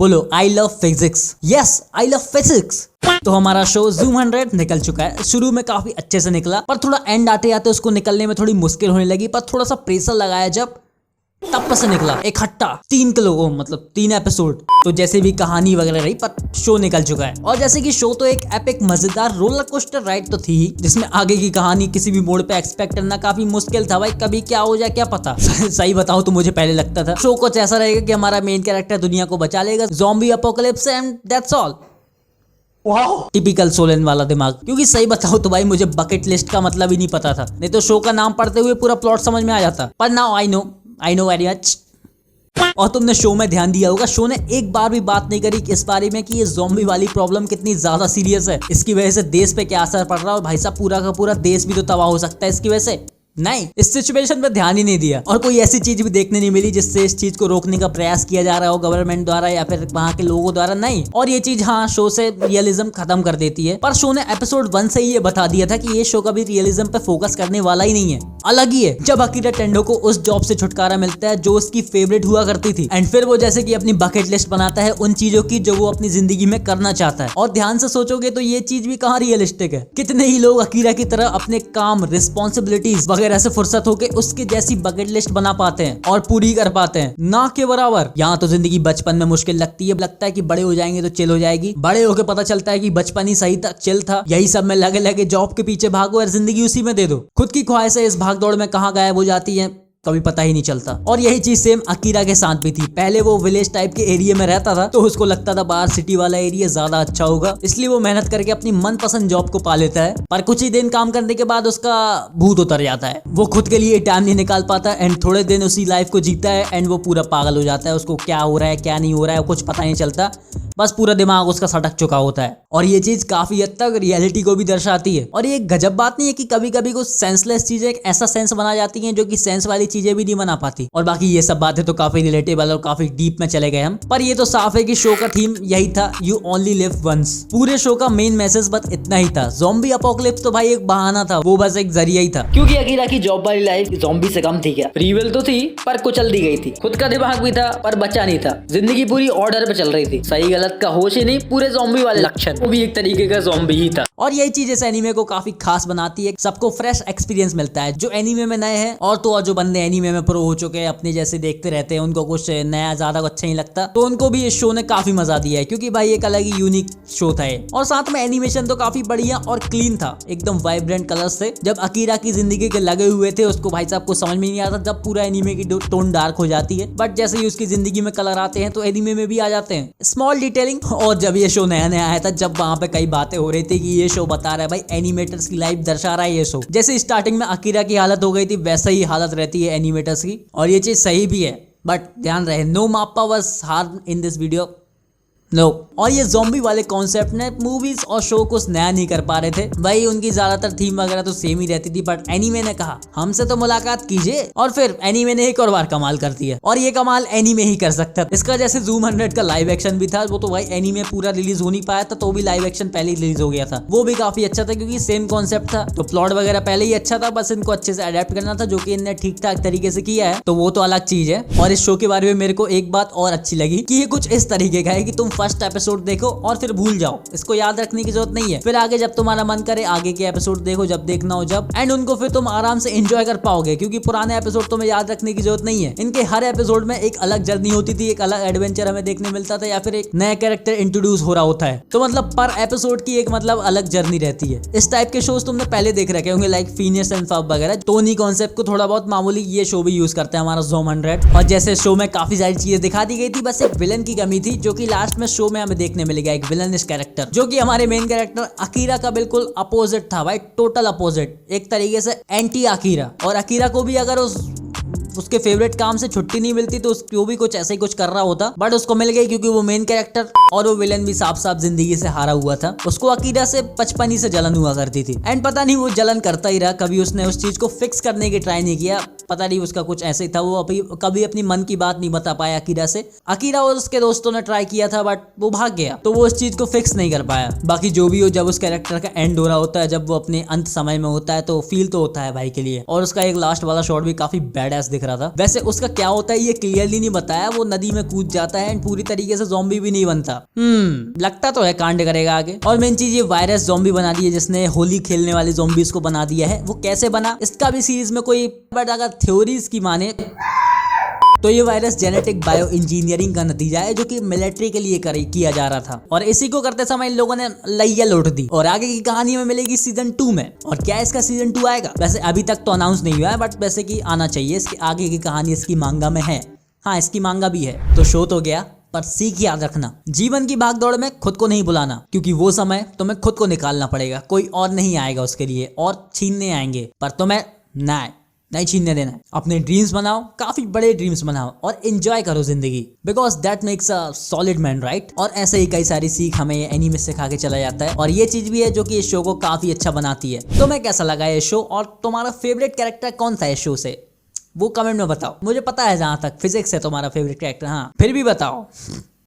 बोलो I love physics. Yes, I love physics. तो हमारा शो ज़ूम 100 निकल चुका है। शुरू में काफी अच्छे से निकला, पर थोड़ा एंड आते आते उसको निकलने में थोड़ी मुश्किल होने लगी। पर थोड़ा सा प्रेशर लगाया जब, तब से निकला इकट्ठा 3 किलो, मतलब 3 एपिसोड। तो जैसे भी कहानी वगैरह रही, पर शो निकल चुका है। और जैसे कि शो तो एक एपिक मजेदार रोलर कोस्टर राइड तो थी ही, जिसमें आगे की कहानी किसी भी मोड़ पे एक्सपेक्ट करना काफी मुश्किल था। भाई कभी क्या हो जाए क्या पता। सही बताऊं तो मुझे पहले लगता था शो कुछ ऐसा रहेगा कि हमारा मेन कैरेक्टर दुनिया को बचा लेगा, zombie apocalypse and that's all. Typical Solan वाला दिमाग। क्योंकि सही बताओ तो भाई मुझे बकेट लिस्ट का मतलब ही नहीं पता था, नहीं तो शो का नाम पढ़ते हुए पूरा प्लॉट समझ में आ जाता। पर now I know very much. और तुमने शो में ध्यान दिया होगा, शो ने एक बार भी बात नहीं करी इस बारे में कि ये ज़ॉम्बी वाली प्रॉब्लम कितनी ज्यादा सीरियस है, इसकी वजह से देश पे क्या असर पड़ रहा है, और भाई साहब पूरा का पूरा देश भी तो तबाह हो सकता है इसकी वजह से। नहीं, इस सिचुएशन पे ध्यान ही नहीं दिया। और कोई ऐसी चीज भी देखने नहीं मिली जिससे इस चीज को रोकने का प्रयास किया जा रहा हो गवर्नमेंट द्वारा या फिर वहां के लोगों द्वारा। नहीं। और ये चीज हाँ शो से रियलिज्म खत्म कर देती है। पर शो ने एपिसोड 1 से ही ये बता दिया था कि ये शो कभी रियलिज्म पे फोकस करने वाला ही नहीं है, अलग ही है। जब अकीरा टेंडो को उस जॉब से छुटकारा मिलता है जो उसकी फेवरेट हुआ करती थी, एंड फिर वो जैसे कि अपनी बकेट लिस्ट बनाता है उन चीजों की जो वो अपनी जिंदगी में करना चाहता है। और ध्यान से सोचोगे तो ये चीज भी कहाँ रियलिस्टिक है। कितने ही लोग अकीरा की तरह अपने काम, रिस्पॉन्सिबिलिटीज वगैरह से फुर्सत होके उसके जैसी बकेट लिस्ट बना पाते हैं और पूरी कर पाते हैं, ना के बराबर। यहाँ तो जिंदगी बचपन में मुश्किल लगती है, लगता है कि बड़े हो जाएंगे तो चिल हो जाएगी। बड़े होके पता चलता है कि बचपन ही सही था, चिल था। यही सब में लगे लगे जॉब के पीछे भागो और जिंदगी उसी में दे दो। खुद की ख्वाहिशें इस भागदौड़ में कहाँ गायब हो जाती है कभी पता ही नहीं चलता। और यही चीज सेम अकीरा के साथ भी थी। पहले वो विलेज टाइप के एरिया में रहता था तो उसको लगता था बाहर सिटी वाला एरिया ज्यादा अच्छा होगा, इसलिए वो मेहनत करके अपनी मनपसंद जॉब को पा लेता है। पर कुछ ही दिन काम करने के बाद उसका भूत उतर जाता है। वो खुद के लिए टाइम नहीं निकाल पाता एंड थोड़े दिन उसी लाइफ को जीता है एंड वो पूरा पागल हो जाता है। उसको क्या हो रहा है क्या नहीं हो रहा है कुछ पता नहीं चलता, बस पूरा दिमाग उसका सटक चुका होता है। और ये चीज काफी हद तक रियलिटी को भी दर्शाती है। और ये एक गजब बात नहीं है कि कभी कभी कुछ सेंसलेस चीजें एक ऐसा सेंस बना जाती हैं जो कि सेंस वाली चीजें भी नहीं बना पाती। और बाकी ये सब बातें तो काफी रिलेटेबल और काफी डीप में चले गए हम। पर ये तो साफ है कि शो का थीम यही था, यू ओनली लिव वंस। पूरे शो का मेन मैसेज बस इतना ही था। ज़ॉम्बी अपोकलिप्स तो भाई एक बहाना था, वो बस एक जरिया ही था। क्योंकि अकीरा की जॉब वाली लाइफ ज़ॉम्बी से कम थी क्या? फ्री विल तो थी पर कुचल दी गई थी। खुद का दिमाग भी था पर बचा नहीं था। जिंदगी पूरी ऑर्डर पे चल रही थी, सही गलत का होश ही नहीं, पूरे ज़ॉम्बी वाले लक्षण। वो भी एक तरीके का ज़ॉम्बी ही था। और यही चीज इस एनीमे को काफी खास बनाती है। सबको फ्रेश एक्सपीरियंस मिलता है। जो एनीमे में नए हैं और तो और जो बंदे एनीमे में प्रो हो चुके हैं, अपने जैसे देखते रहते हैं, उनको कुछ नया ज्यादा अच्छा नहीं लगता, तो उनको भी इस शो ने काफी मजा दिया है। क्योंकि भाई एक अलग ही यूनिक शो था ये। और साथ में एनिमेशन तो काफी बढ़िया और क्लीन था, एकदम वाइब्रेंट कलर्स थे। जब अकीरा की जिंदगी के लगे हुए थे उसको भाई साहब को समझ में नहीं आता जब पूरा एनीमे की टोन डार्क हो जाती है, बट जैसे ही उसकी जिंदगी में कलर आते हैं तो एनीमे में भी आ जाते हैं स्मॉल डिटेलिंग। और जब ये शो नया नया आया था, जब वहां पे कई बातें हो रही थी कि ये शो बता रहा है भाई एनिमेटर्स की लाइफ दर्शा रहा है ये शो। जैसे स्टार्टिंग में अकीरा की हालत हो गई थी वैसा ही हालत रहती है एनिमेटर्स की। और ये चीज सही भी है, बट ध्यान रहे नो माप्पा was harm in this video, no. और ये ज़ॉम्बी वाले कॉन्सेप्ट ने मूवीज और शो कुछ नया नहीं कर पा रहे थे। भाई उनकी ज्यादातर थीम वगैरह तो सेम ही रहती थी, बट एनीमे ने कहा हमसे तो मुलाकात कीजिए। और फिर एनीमे ने एक और बार कमाल कर दिया। और ये कमाल एनीमे ही कर सकता था। इसका जैसे ज़ूम 100 का लाइव एक्शन भी था, वो तो भाई एनीमे पूरा रिलीज हो नहीं पाया था, तो भी लाइव एक्शन पहले ही रिलीज हो गया था। वो भी काफी अच्छा था क्योंकि सेम कॉन्सेप्ट था, तो प्लॉट वगैरह पहले ही अच्छा था, बस इनको अच्छे से अडेप्ट करना था, जो कि इनने ठीक ठाक तरीके से किया है, तो वो तो अलग चीज है। और इस शो के बारे में मेरे को एक बात और अच्छी लगी कि ये कुछ इस तरीके का है कि तुम फर्स्ट एपिसोड देखो और फिर भूल जाओ, इसको याद रखने की जरूरत नहीं है। फिर आगे जब तुम्हारा मन करे आगे के एपिसोड देखो, जब देखना हो जब, एंड उनको फिर तुम आराम से एंजॉय कर पाओगे, क्योंकि पुराने एपिसोड तुम्हें याद रखने की जरूरत नहीं है। इनके हर एपिसोड में एक अलग जर्नी होती थी, एक अलग एडवेंचर हमें देखने मिलता था, या फिर एक नया कैरेक्टर इंट्रोड्यूस हो रहा होता है। तो मतलब पर एपिसोड की एक मतलब अलग जर्नी रहती है। इस टाइप के शोज तुमने पहले देख रखे होंगे, लाइक फिनियस एंड फर्ब वगैरह। तो उन्हीं कॉन्सेप्ट को थोड़ा बहुत मामूली ये शो भी यूज करते हैं हमारा ज़ूम 100। और जैसे शो में काफी सारी चीजें दिखा दी गई थी, बस एक विलन की कमी थी, जो कि लास्ट में शो में हमें देखने मिलेगा, एक विलन कैरेक्टर, जो कि हमारे मेन कैरेक्टर अकीरा का बिल्कुल अपोजिट था भाई, टोटल अपोजिट, एक तरीके से एंटी अकीरा। और अकीरा को भी अगर उसके फेवरेट काम से छुट्टी नहीं मिलती तो उसको भी कुछ ऐसे ही कुछ कर रहा होता, बट उसको मिल गई क्योंकि वो मेन कैरेक्टर और वो विलन भी साफ साफ जिंदगी से हारा हुआ था। उसको अकीरा से बचपन ही से जलन हुआ करती थी, एंड पता नहीं वो जलन करता ही रहा, कभी उसने उस चीज को फिक्स करने की ट्राई नहीं किया। पता नहीं उसका कुछ ऐसे ही था, वो अभी कभी अपनी मन की बात नहीं बता पाया अकीरा से। अकीरा और उसके दोस्तों ने ट्राई किया था बट वो भाग गया, तो वो उस चीज को फिक्स नहीं कर पाया। बाकी जो भी हो, जब उस कैरेक्टर का एंड हो रहा होता है, जब वो अपने अंत समय में होता है, तो फील तो होता है भाई के लिए। और उसका एक लास्ट वाला शॉट भी काफी बैडएस दिख रहा था। वैसे उसका क्या होता है ये क्लियरली नहीं बताया, वो नदी में कूद जाता है एंड पूरी तरीके से ज़ॉम्बी भी नहीं बनता। लगता तो है कांड करेगा आगे। और मेन चीज ये वायरस ज़ॉम्बी बना दी है, जिसने होली खेलने वाले ज़ॉम्बीज को बना दिया है। वो कैसे बना इसका भी सीरीज में कोई, बट अगर थ्योरीज की माने तो ये वायरस जेनेटिक बायो इंजीनियरिंग का नतीजा है, जो कि मिलिट्री के लिए किया जा रहा था। और इसी को करते समय इन लोगों ने लैया लौट दी। और आगे की कहानी में मिलेगी सीजन 2 में। और क्या इसका सीजन 2 आएगा? वैसे अभी तक तो अनाउंस नहीं हुआ है, बट वैसे कि आना चाहिए। इसकी आगे की कहानी इसकी मांगा में है। हाँ, इसकी मांगा भी है। तो शो तो गया, पर सीख याद रखना, जीवन की भागदौड़ में खुद को नहीं बुलाना, क्योंकि वो समय तुम्हें खुद को निकालना पड़ेगा। कोई और नहीं आएगा उसके लिए, और छीनने आएंगे, पर तुम्हें नहीं छीनने देना है। अपने ड्रीम्स बनाओ, काफी बड़े ड्रीम्स बनाओ, और एंजॉय करो जिंदगी, because that makes a solid man, right. और ऐसे ही कई सारी सीख हमें ये एनीमे सिखा के चला जाता है। और ये चीज भी है जो कि इस शो को काफी अच्छा बनाती है। तुम्हें कैसा लगा ये शो, और तुम्हारा फेवरेट कैरेक्टर कौन था इस शो से, वो कमेंट में बताओ। मुझे पता है जहां तक फिजिक्स है तुम्हारा फेवरेट कैरेक्टर, हाँ फिर भी बताओ।